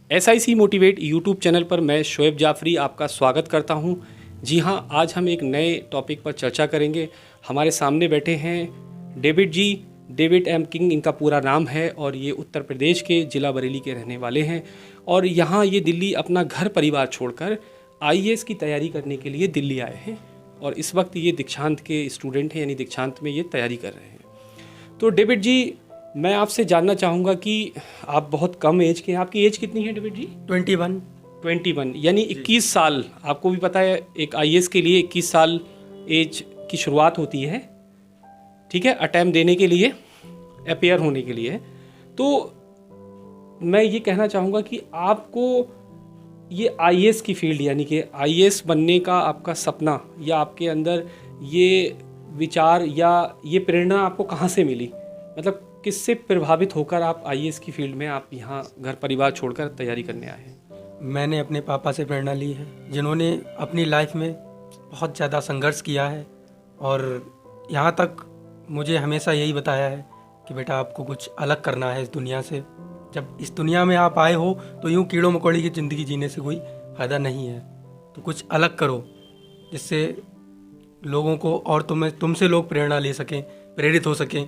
SIC motivate YouTube channel पर मैं शोएब जाफरी आपका स्वागत करता हूं। जी हां, आज हम एक नए टॉपिक पर चर्चा करेंगे। हमारे सामने बैठे हैं David ji. David am king इनका पूरा नाम है और ये उत्तर प्रदेश के ज़िला बरेली के रहने वाले हैं और यहाँ ये दिल्ली अपना घर परिवार छोड़कर IAS की तैयारी करने के लिए दिल्ली आए हैं और इस वक्त ये दीक्षांत के स्टूडेंट हैं, यानी दीक्षांत में ये तैयारी कर रहे हैं। तो डेविड जी, मैं आपसे जानना चाहूँगा कि आप बहुत कम एज के हैं। आपकी एज कितनी है डेविड जी? 21 यानी 21 साल। आपको भी पता है एक IAS के लिए 21 साल एज की शुरुआत होती है, ठीक है, अटैम्प्ट देने के लिए, अपेयर होने के लिए। तो मैं ये कहना चाहूँगा कि आपको ये IAS की फील्ड यानी कि IAS बनने का आपका सपना या आपके अंदर ये विचार या ये प्रेरणा आपको कहाँ से मिली? मतलब किससे प्रभावित होकर आप IAS की फील्ड में आप यहाँ घर परिवार छोड़कर तैयारी करने आए हैं? मैंने अपने पापा से प्रेरणा ली है, जिन्होंने अपनी लाइफ में बहुत ज़्यादा संघर्ष किया है और यहाँ तक मुझे हमेशा यही बताया है कि बेटा आपको कुछ अलग करना है इस दुनिया से। जब इस दुनिया में आप आए हो तो यूँ कीड़ों मकोड़ी की ज़िंदगी जीने से कोई फ़ायदा नहीं है, तो कुछ अलग करो जिससे लोगों को और तुमसे लोग प्रेरणा ले सकें, प्रेरित हो सकें।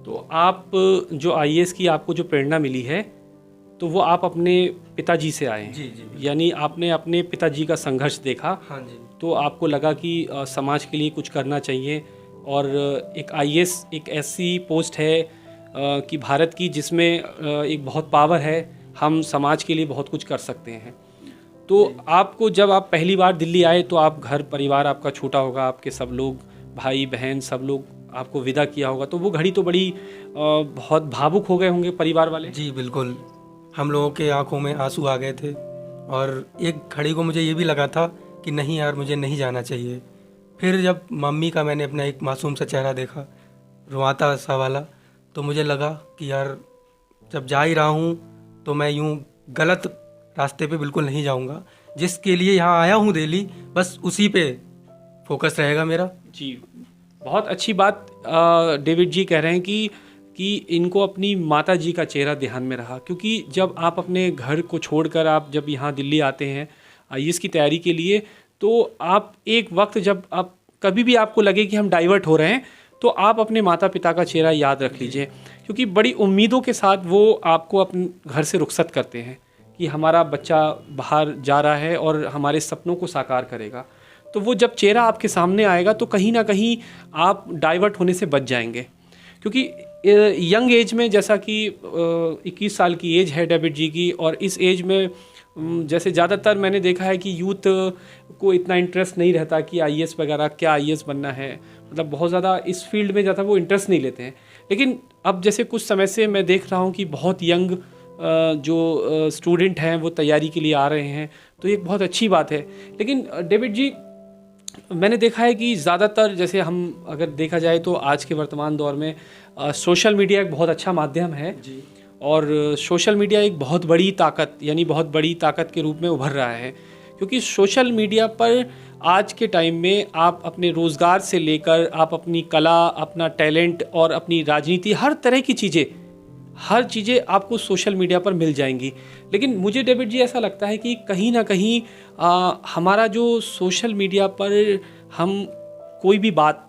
तो आप जो IAS की आपको जो प्रेरणा मिली है तो वो आप अपने पिताजी से आए हैं? जी। यानी आपने अपने पिताजी का संघर्ष देखा। हाँ जी। तो आपको लगा कि समाज के लिए कुछ करना चाहिए और एक IAS एक ऐसी पोस्ट है कि भारत की जिसमें एक बहुत पावर है, हम समाज के लिए बहुत कुछ कर सकते हैं। तो आपको जब आप पहली बार दिल्ली आए तो आप घर परिवार आपका छोटा होगा, आपके सब लोग भाई बहन सब लोग आपको विदा किया होगा, तो वो घड़ी तो बड़ी बहुत भावुक हो गए होंगे परिवार वाले? जी बिल्कुल, हम लोगों के आंखों में आंसू आ गए थे और एक घड़ी को मुझे ये भी लगा था कि नहीं यार, मुझे नहीं जाना चाहिए। फिर जब मम्मी का मैंने अपना एक मासूम सा चेहरा देखा, रुआता सा वाला, तो मुझे लगा कि यार जब जा ही रहा हूँ तो मैं यूँ गलत रास्ते पे बिल्कुल नहीं जाऊँगा। जिसके लिए यहाँ आया हूँ दिल्ली, बस उसी पे फोकस रहेगा मेरा। जी, बहुत अच्छी बात डेविड जी कह रहे हैं कि इनको अपनी माता जी का चेहरा ध्यान में रहा, क्योंकि जब आप अपने घर को छोड़कर आप जब यहाँ दिल्ली आते हैं IAS की तैयारी के लिए, तो आप एक वक्त जब आप कभी भी आपको लगे कि हम डाइवर्ट हो रहे हैं तो आप अपने माता पिता का चेहरा याद रख लीजिए, क्योंकि बड़ी उम्मीदों के साथ वो आपको अपने घर से रुखसत करते हैं कि हमारा बच्चा बाहर जा रहा है और हमारे सपनों को साकार करेगा। तो वो जब चेहरा आपके सामने आएगा तो कहीं ना कहीं आप डाइवर्ट होने से बच जाएंगे, क्योंकि यंग एज में, जैसा कि 21 साल की एज है डेविड जी की, और इस एज में जैसे ज़्यादातर मैंने देखा है कि यूथ को इतना इंटरेस्ट नहीं रहता कि IAS वगैरह क्या IAS बनना है, मतलब बहुत ज़्यादा इस फील्ड में ज़्यादा वो इंटरेस्ट नहीं लेते हैं। लेकिन अब जैसे कुछ समय से मैं देख रहा हूँ कि बहुत यंग जो स्टूडेंट हैं वो तैयारी के लिए आ रहे हैं, तो ये एक बहुत अच्छी बात है। लेकिन डेविड जी, मैंने देखा है कि ज़्यादातर, जैसे हम अगर देखा जाए तो आज के वर्तमान दौर में सोशल मीडिया एक बहुत अच्छा माध्यम है जी। और सोशल मीडिया एक बहुत बड़ी ताकत यानी बहुत बड़ी ताकत के रूप में उभर रहा है, क्योंकि सोशल मीडिया पर आज के टाइम में आप अपने रोज़गार से लेकर आप अपनी कला, अपना टैलेंट और अपनी राजनीति, हर चीज़ें आपको सोशल मीडिया पर मिल जाएंगी। लेकिन मुझे डेविड जी ऐसा लगता है कि कहीं ना कहीं हमारा जो सोशल मीडिया पर हम कोई भी बात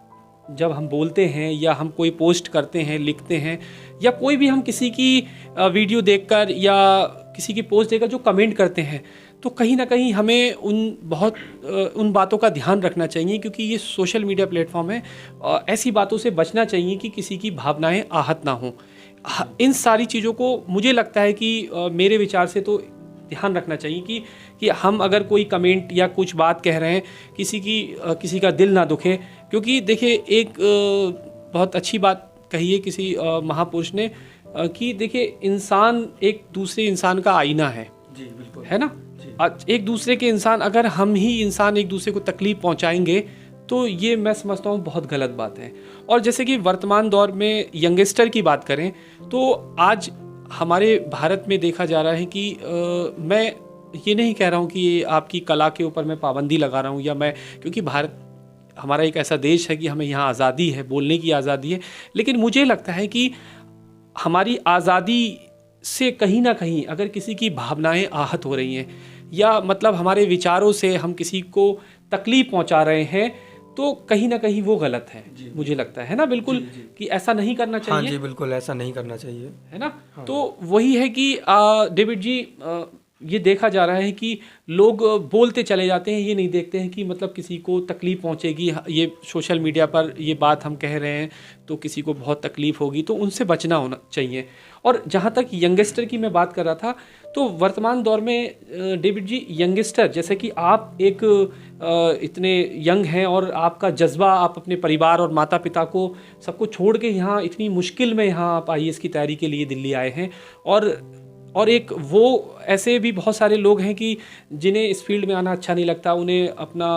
जब हम बोलते हैं या हम कोई पोस्ट करते हैं, लिखते हैं, या कोई भी हम किसी की वीडियो देखकर या किसी की पोस्ट देखकर जो कमेंट करते हैं, तो कहीं ना कहीं हमें उन बातों का ध्यान रखना चाहिए, क्योंकि ये सोशल मीडिया प्लेटफॉर्म है। ऐसी बातों से बचना चाहिए कि किसी की भावनाएं आहत ना हों। इन सारी चीज़ों को मुझे लगता है कि मेरे विचार से तो ध्यान रखना चाहिए कि हम अगर कोई कमेंट या कुछ बात कह रहे हैं, किसी का दिल ना दुखे। क्योंकि देखिए, एक बहुत अच्छी बात कही है किसी महापुरुष ने कि देखिए, इंसान एक दूसरे इंसान का आईना है। जी बिल्कुल, है ना? एक दूसरे के इंसान, अगर हम ही इंसान एक दूसरे को तकलीफ पहुंचाएंगे तो ये मैं समझता हूँ बहुत गलत बात है। और जैसे कि वर्तमान दौर में यंगस्टर की बात करें तो आज हमारे भारत में देखा जा रहा है कि मैं ये नहीं कह रहा हूँ कि आपकी कला के ऊपर मैं पाबंदी लगा रहा हूँ, या मैं, क्योंकि भारत हमारा एक ऐसा देश है कि हमें यहाँ आज़ादी है, बोलने की आज़ादी है। लेकिन मुझे लगता है कि हमारी आज़ादी से कहीं ना कहीं अगर किसी की भावनाएं आहत हो रही हैं या मतलब हमारे विचारों से हम किसी को तकलीफ पहुंचा रहे हैं, तो कहीं ना कहीं वो गलत है। मुझे लगता है ना, बिल्कुल जी। कि ऐसा नहीं करना चाहिए। हाँ जी, बिल्कुल ऐसा नहीं करना चाहिए, है ना। हाँ। तो वही है कि डेविड जी, ये देखा जा रहा है कि लोग बोलते चले जाते हैं, ये नहीं देखते हैं कि मतलब किसी को तकलीफ पहुंचेगी, ये सोशल मीडिया पर ये बात हम कह रहे हैं तो किसी को बहुत तकलीफ होगी, तो उनसे बचना होना चाहिए। और जहाँ तक यंगस्टर की मैं बात कर रहा था, तो वर्तमान दौर में डेविड जी, यंगस्टर जैसे कि आप एक इतने यंग हैं और आपका जज्बा, आप अपने परिवार और माता पिता को सबको छोड़ के यहाँ इतनी मुश्किल में यहाँ आप IAS की तैयारी के लिए दिल्ली आए हैं। और एक वो ऐसे भी बहुत सारे लोग हैं कि जिन्हें इस फील्ड में आना अच्छा नहीं लगता, उन्हें अपना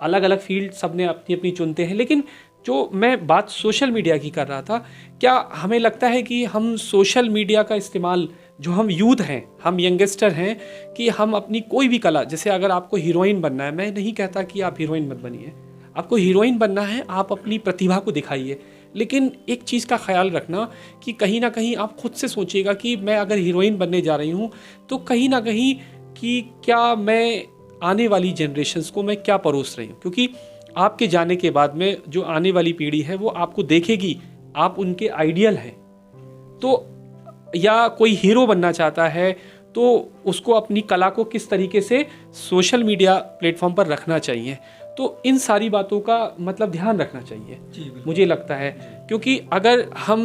अलग अलग फील्ड सब ने अपनी अपनी चुनते हैं। लेकिन जो मैं बात सोशल मीडिया की कर रहा था, क्या हमें लगता है कि हम सोशल मीडिया का इस्तेमाल, जो हम यूथ हैं, हम यंगस्टर हैं, कि हम अपनी कोई भी कला, जैसे अगर आपको हीरोइन बनना है, मैं नहीं कहता कि आप हीरोइन मत बनिए, आपको हीरोइन बनना है, आप अपनी प्रतिभा को दिखाइए, लेकिन एक चीज़ का ख्याल रखना कि कहीं ना कहीं आप खुद से सोचिएगा कि मैं अगर हीरोइन बनने जा रही हूँ तो कहीं ना कहीं कि क्या मैं आने वाली जनरेशन्स को मैं क्या परोस रही हूँ, क्योंकि आपके जाने के बाद में जो आने वाली पीढ़ी है वो आपको देखेगी, आप उनके आइडियल हैं। तो या कोई हीरो बनना चाहता है तो उसको अपनी कला को किस तरीके से सोशल मीडिया प्लेटफॉर्म पर रखना चाहिए, तो इन सारी बातों का मतलब ध्यान रखना चाहिए मुझे लगता है। क्योंकि अगर हम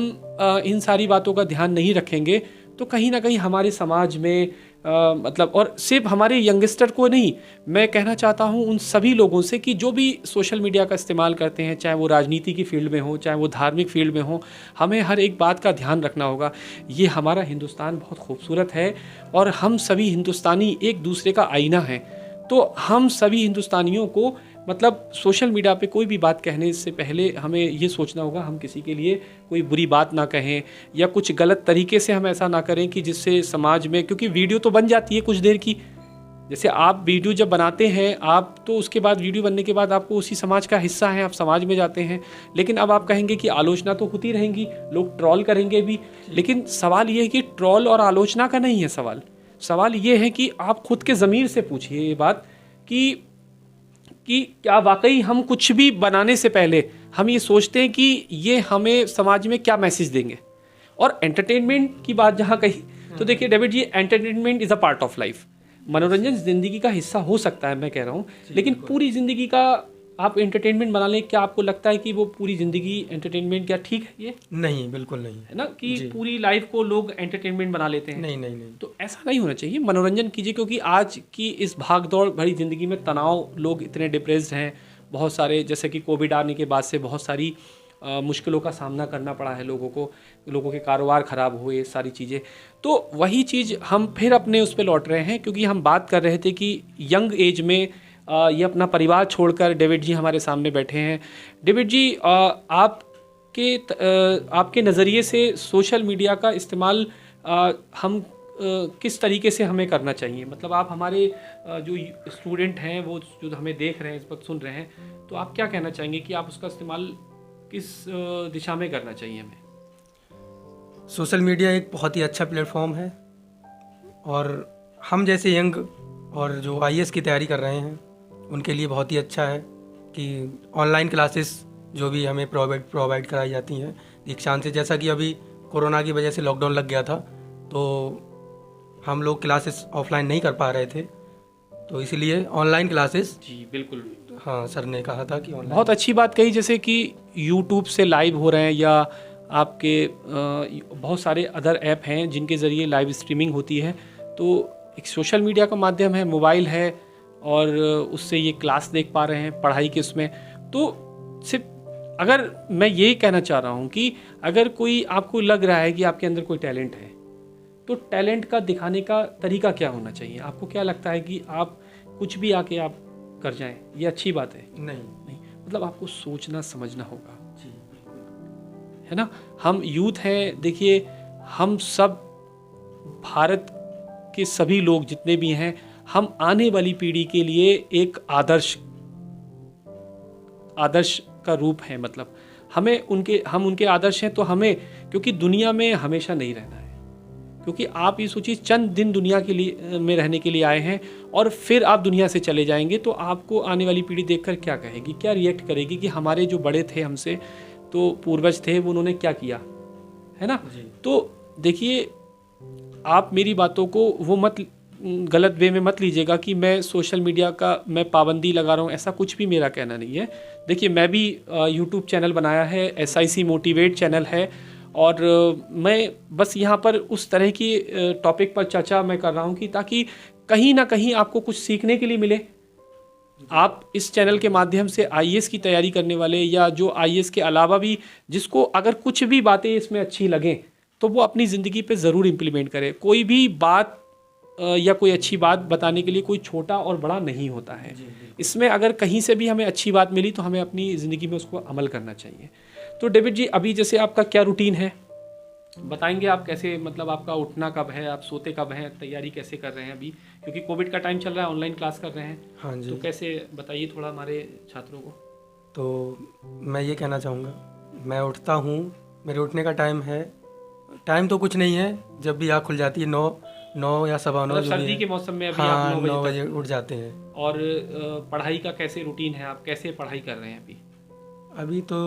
इन सारी बातों का ध्यान नहीं रखेंगे तो कहीं ना कहीं हमारे समाज में मतलब, और सिर्फ हमारे यंगस्टर को नहीं, मैं कहना चाहता हूँ उन सभी लोगों से कि जो भी सोशल मीडिया का इस्तेमाल करते हैं, चाहे वो राजनीति की फील्ड में हो, चाहे वो धार्मिक फील्ड में हो, हमें हर एक बात का ध्यान रखना होगा। ये हमारा हिंदुस्तान बहुत खूबसूरत है और हम सभी हिंदुस्तानी एक दूसरे का आईना हैं। तो हम सभी हिंदुस्तानियों को मतलब सोशल मीडिया पे कोई भी बात कहने से पहले हमें ये सोचना होगा हम किसी के लिए कोई बुरी बात ना कहें या कुछ गलत तरीके से हम ऐसा ना करें कि जिससे समाज में, क्योंकि वीडियो तो बन जाती है कुछ देर की, जैसे आप वीडियो जब बनाते हैं आप, तो उसके बाद वीडियो बनने के बाद आपको उसी समाज का हिस्सा हैं, आप समाज में जाते हैं। लेकिन अब आप कहेंगे कि आलोचना तो होती रहेंगी, लोग ट्रॉल करेंगे भी, लेकिन सवाल ये है कि ट्रॉल और आलोचना का नहीं है सवाल ये है कि आप खुद के ज़मीर से पूछिए ये बात कि क्या वाकई हम कुछ भी बनाने से पहले हम ये सोचते हैं कि ये हमें समाज में क्या मैसेज देंगे। और एंटरटेनमेंट की बात जहाँ कही, तो देखिए David ji, entertainment is a part of life. मनोरंजन ज़िंदगी का हिस्सा हो सकता है, मैं कह रहा हूँ, लेकिन पूरी ज़िंदगी का आप एंटरटेनमेंट बना लें, क्या आपको लगता है कि वो पूरी ज़िंदगी एंटरटेनमेंट क्या ठीक है? ये नहीं, बिल्कुल नहीं है ना कि पूरी लाइफ को लोग एंटरटेनमेंट बना लेते हैं। नहीं। तो ऐसा नहीं होना चाहिए, मनोरंजन कीजिए, क्योंकि आज की इस भागदौड़ भरी ज़िंदगी में तनाव, लोग इतने डिप्रेस्ड हैं, बहुत सारे, जैसे कि कोविड आने के बाद से बहुत सारी मुश्किलों का सामना करना पड़ा है लोगों को, लोगों के कारोबार ख़राब हुए, सारी चीज़ें। तो वही चीज़ हम फिर अपने उस पर लौट रहे हैं, क्योंकि हम बात कर रहे थे कि यंग एज में ये अपना परिवार छोड़कर डेविड जी हमारे सामने बैठे हैं। डेविड जी, आपके नज़रिए से सोशल मीडिया का इस्तेमाल हम किस तरीके से हमें करना चाहिए? मतलब आप हमारे जो स्टूडेंट हैं, वो जो हमें देख रहे हैं, इस वक्त सुन रहे हैं, तो आप क्या कहना चाहेंगे कि आप उसका इस्तेमाल किस दिशा में करना चाहिए हमें? सोशल मीडिया एक बहुत ही अच्छा प्लेटफॉर्म है और हम जैसे यंग और जो IAS की तैयारी कर रहे हैं उनके लिए बहुत ही अच्छा है कि ऑनलाइन क्लासेस जो भी हमें प्रोवाइड कराई जाती हैं दीक्षांत से। जैसा कि अभी कोरोना की वजह से लॉकडाउन लग गया था तो हम लोग क्लासेस ऑफलाइन नहीं कर पा रहे थे, तो इसीलिए ऑनलाइन क्लासेस। जी बिल्कुल, हाँ, सर ने कहा था कि ऑनलाइन। बहुत अच्छी बात कही, जैसे कि यूट्यूब से लाइव हो रहे हैं या आपके बहुत सारे अदर ऐप हैं जिनके ज़रिए लाइव स्ट्रीमिंग होती है। तो एक सोशल मीडिया का माध्यम है, मोबाइल है, और उससे ये क्लास देख पा रहे हैं पढ़ाई के उसमें। तो सिर्फ अगर मैं यही कहना चाह रहा हूँ कि अगर कोई आपको लग रहा है कि आपके अंदर कोई टैलेंट है, तो टैलेंट का दिखाने का तरीका क्या होना चाहिए? आपको क्या लगता है कि आप कुछ भी आके आप कर जाएं, ये अच्छी बात है? नहीं, मतलब आपको सोचना समझना होगा, है ना। हम यूथ हैं, देखिए हम सब भारत के सभी लोग जितने भी हैं, हम आने वाली पीढ़ी के लिए एक आदर्श का रूप है। मतलब हम उनके आदर्श हैं, तो हमें क्योंकि दुनिया में हमेशा नहीं रहना है। क्योंकि आप ये सोचिए, चंद दिन दुनिया के लिए में रहने के लिए आए हैं और फिर आप दुनिया से चले जाएंगे, तो आपको आने वाली पीढ़ी देखकर क्या कहेगी, क्या रिएक्ट करेगी कि हमारे जो बड़े थे हमसे, तो पूर्वज थे, वो उन्होंने क्या किया, है ना। तो देखिए, आप मेरी बातों को वो मत गलत वे में मत लीजिएगा कि मैं सोशल मीडिया का मैं पाबंदी लगा रहा हूँ, ऐसा कुछ भी मेरा कहना नहीं है। देखिए, मैं भी यूट्यूब चैनल बनाया है, SIC मोटिवेट चैनल है, और मैं बस यहाँ पर उस तरह की टॉपिक पर चर्चा मैं कर रहा हूँ कि ताकि कहीं ना कहीं आपको कुछ सीखने के लिए मिले। आप इस चैनल के माध्यम से IAS की तैयारी करने वाले, या जो IAS के अलावा भी जिसको अगर कुछ भी बातें इसमें अच्छी लगें, तो वो अपनी ज़िंदगी पे ज़रूर इम्प्लीमेंट करे। कोई भी बात या कोई अच्छी बात बताने के लिए कोई छोटा और बड़ा नहीं होता है। इसमें अगर कहीं से भी हमें अच्छी बात मिली तो हमें अपनी ज़िंदगी में उसको अमल करना चाहिए। तो डेविड जी, अभी जैसे आपका क्या रूटीन है, बताएंगे आप कैसे, मतलब आपका उठना कब है, आप सोते कब हैं, तैयारी कैसे कर रहे हैं अभी, क्योंकि कोविड का टाइम चल रहा है, ऑनलाइन क्लास कर रहे हैं। हाँ जी। तो कैसे बताइए थोड़ा हमारे छात्रों को। तो मैं ये कहना चाहूँगा, मैं उठता हूँ, मेरे उठने का टाइम तो कुछ नहीं है, जब भी आँख खुल जाती है 9 या 9:15 मतलब सर्दी के मौसम में अभी हाँ, आप 9 बजे उठ जाते हैं। और पढ़ाई का कैसे रूटीन है, आप कैसे पढ़ाई कर रहे हैं अभी? अभी तो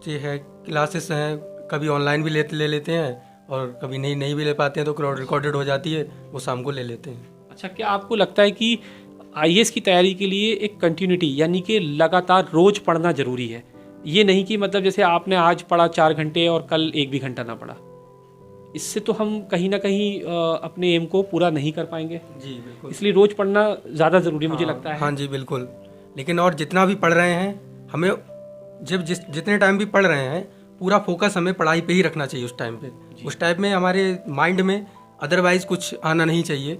ये है, क्लासेस हैं, कभी ऑनलाइन भी ले लेते हैं, और कभी नहीं भी ले पाते हैं तो रिकॉर्डेड हो जाती है, वो शाम को ले लेते हैं। अच्छा, क्या आपको लगता है कि IAS की तैयारी के लिए एक कंटिन्यूटी, यानी कि लगातार रोज़ पढ़ना ज़रूरी है? ये नहीं कि मतलब जैसे आपने आज पढ़ा 4 घंटे और कल 1 भी घंटा ना पढ़ा, इससे तो हम कहीं ना कहीं अपने एम को पूरा नहीं कर पाएंगे। जी बिल्कुल। इसलिए रोज़ पढ़ना ज़्यादा ज़रूरी मुझे लगता है। हाँ जी बिल्कुल। लेकिन और जितना भी पढ़ रहे हैं, हमें जितने टाइम भी पढ़ रहे हैं, पूरा फोकस हमें पढ़ाई पे ही रखना चाहिए उस टाइम पे। उस टाइम में हमारे माइंड में अदरवाइज कुछ आना नहीं चाहिए।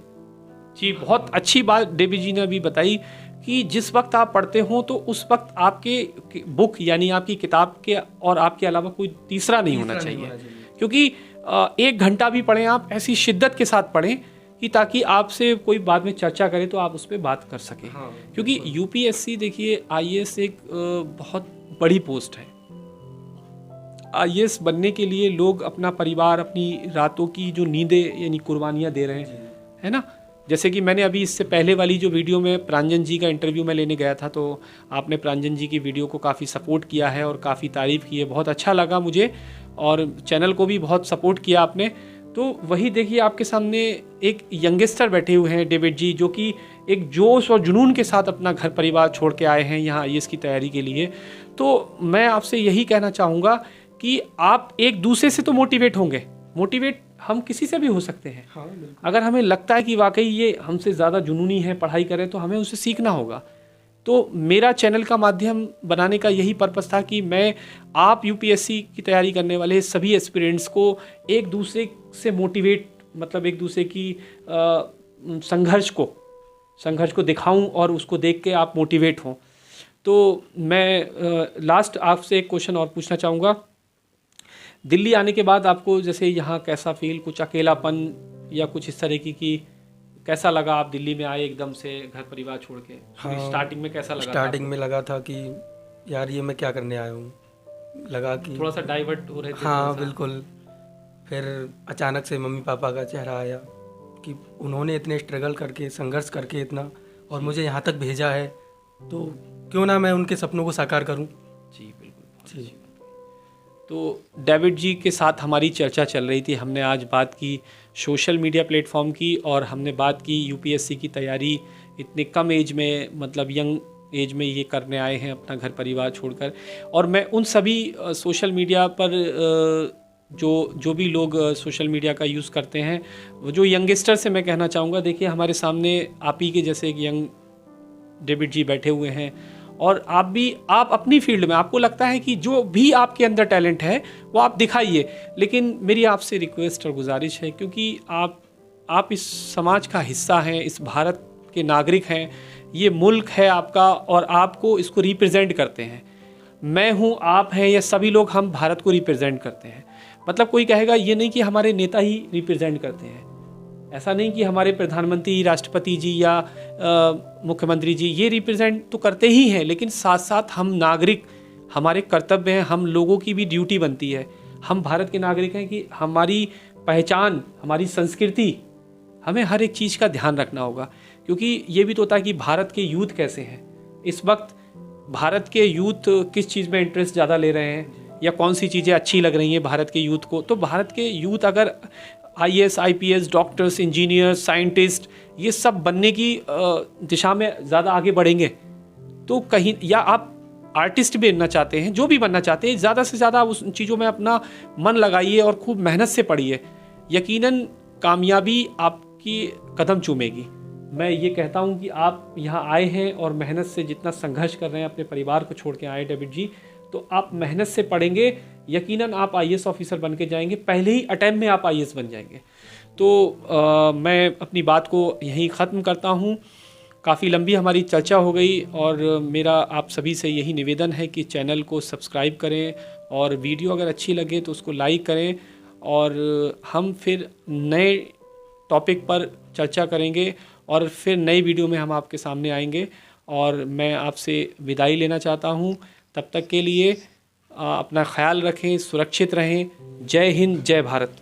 जी, बहुत अच्छी बात डेविड जी ने अभी बताई कि जिस वक्त आप पढ़ते हो तो उस वक्त आपके बुक यानी आपकी किताब के और आपके अलावा कोई तीसरा नहीं होना चाहिए। क्योंकि 1 घंटा भी पढ़ें आप, ऐसी शिद्दत के साथ पढ़ें कि ताकि आपसे कोई बाद में चर्चा करे तो आप उस पर बात कर सकें। क्योंकि UPSC देखिए, IAS एक बहुत बड़ी पोस्ट है। IAS बनने के लिए लोग अपना परिवार, अपनी रातों की जो नींदें यानी कुर्बानियाँ दे रहे हैं, है ना। जैसे कि मैंने अभी इससे पहले वाली जो वीडियो में प्रांजन जी का इंटरव्यू में लेने गया था, तो आपने प्रांजन जी की वीडियो को काफ़ी सपोर्ट किया है और काफ़ी तारीफ़ की है, बहुत अच्छा लगा मुझे, और चैनल को भी बहुत सपोर्ट किया आपने। तो वही देखिए, आपके सामने एक यंगस्टर बैठे हुए हैं डेविड जी, जो कि एक जोश और जुनून के साथ अपना घर परिवार छोड़ के आए हैं यहाँ IAS की तैयारी के लिए। तो मैं आपसे यही कहना चाहूँगा कि आप एक दूसरे से तो मोटिवेट होंगे, मोटिवेट हम किसी से भी हो सकते हैं। अगर हमें लगता है कि वाकई ये हमसे ज़्यादा जुनूनी है, पढ़ाई करें, तो हमें उसे सीखना होगा। तो मेरा चैनल का माध्यम बनाने का यही पर्पस था कि मैं आप UPSC की तैयारी करने वाले सभी एस्पिरेंट्स को एक दूसरे से मोटिवेट, मतलब एक दूसरे की संघर्ष को दिखाऊं और उसको देख के आप मोटिवेट हों। तो मैं लास्ट आपसे एक क्वेश्चन और पूछना चाहूँगा। दिल्ली आने के बाद आपको जैसे यहाँ कैसा फील, कुछ अकेलापन या कुछ इस तरह की कैसा लगा? आप दिल्ली में आए एकदम से घर परिवार छोड़ के। हाँ, स्टार्टिंग में कैसा लगा? स्टार्टिंग में लगा था कि यार ये मैं क्या करने आया हूँ, लगा कि थोड़ा सा डाइवर्ट हो रहे थे। हाँ बिल्कुल। फिर अचानक से मम्मी पापा का चेहरा आया कि उन्होंने इतने स्ट्रगल करके, संघर्ष करके इतना, और मुझे यहाँ तक भेजा है, तो क्यों ना मैं उनके सपनों को साकार करूँ। जी बिल्कुल जी। तो डेविड जी के साथ हमारी चर्चा चल रही थी। हमने आज बात की सोशल मीडिया प्लेटफॉर्म की, और हमने बात की UPSC की तैयारी इतने कम एज में, मतलब यंग एज में ये करने आए हैं अपना घर परिवार छोड़कर। और मैं उन सभी सोशल मीडिया पर जो भी लोग सोशल मीडिया का यूज़ करते हैं, वो जो यंगस्टर से मैं कहना चाहूँगा, देखिए हमारे सामने आप ही के जैसे एक यंग डेविड जी बैठे हुए हैं, और आप अपनी फील्ड में आपको लगता है कि जो भी आपके अंदर टैलेंट है वो आप दिखाइए। लेकिन मेरी आपसे रिक्वेस्ट और गुजारिश है, क्योंकि आप इस समाज का हिस्सा हैं, इस भारत के नागरिक हैं, ये मुल्क है आपका, और आपको इसको रिप्रेजेंट करते हैं। मैं हूँ, आप हैं, ये सभी लोग हम भारत को रिप्रेजेंट करते हैं। मतलब कोई कहेगा ये नहीं कि हमारे नेता ही रिप्रेजेंट करते हैं, ऐसा नहीं कि हमारे प्रधानमंत्री, राष्ट्रपति जी या मुख्यमंत्री जी ये रिप्रेजेंट तो करते ही हैं, लेकिन साथ साथ हम नागरिक, हमारे कर्तव्य हैं, हम लोगों की भी ड्यूटी बनती है। हम भारत के नागरिक हैं कि हमारी पहचान, हमारी संस्कृति, हमें हर एक चीज़ का ध्यान रखना होगा। क्योंकि ये भी तो होता है कि भारत के यूथ कैसे हैं इस वक्त, भारत के यूथ किस चीज़ में इंटरेस्ट ज़्यादा ले रहे हैं या कौन सी चीज़ें अच्छी लग रही हैं भारत के यूथ को। तो भारत के यूथ अगर IAS, IPS, doctors, engineers, scientist ये सब बनने की दिशा में ज़्यादा आगे बढ़ेंगे तो कहीं, या आप आर्टिस्ट भी बनना चाहते हैं, जो भी बनना चाहते हैं, ज़्यादा से ज़्यादा उस चीज़ों में अपना मन लगाइए और खूब मेहनत से पढ़िए। यकीनन कामयाबी आपकी कदम चूमेगी। मैं ये कहता हूँ कि आप यहाँ आए हैं और मेहनत से जितना संघर्ष कर रहे हैं, अपने परिवार को छोड़ के आए डेविड जी, तो आप मेहनत से पढ़ेंगे, यकीनन आप IAS ऑफिसर बन के जाएंगे, पहले ही अटैम्प्ट में आप IAS बन जाएंगे। तो मैं अपनी बात को यहीं ख़त्म करता हूँ। काफ़ी लंबी हमारी चर्चा हो गई और मेरा आप सभी से यही निवेदन है कि चैनल को सब्सक्राइब करें और वीडियो अगर अच्छी लगे तो उसको लाइक करें, और हम फिर नए टॉपिक पर चर्चा करेंगे और फिर नई वीडियो में हम आपके सामने आएंगे। और मैं आपसे विदाई लेना चाहता हूँ, तब तक के लिए अपना ख्याल रखें, सुरक्षित रहें। जय हिंद, जय भारत।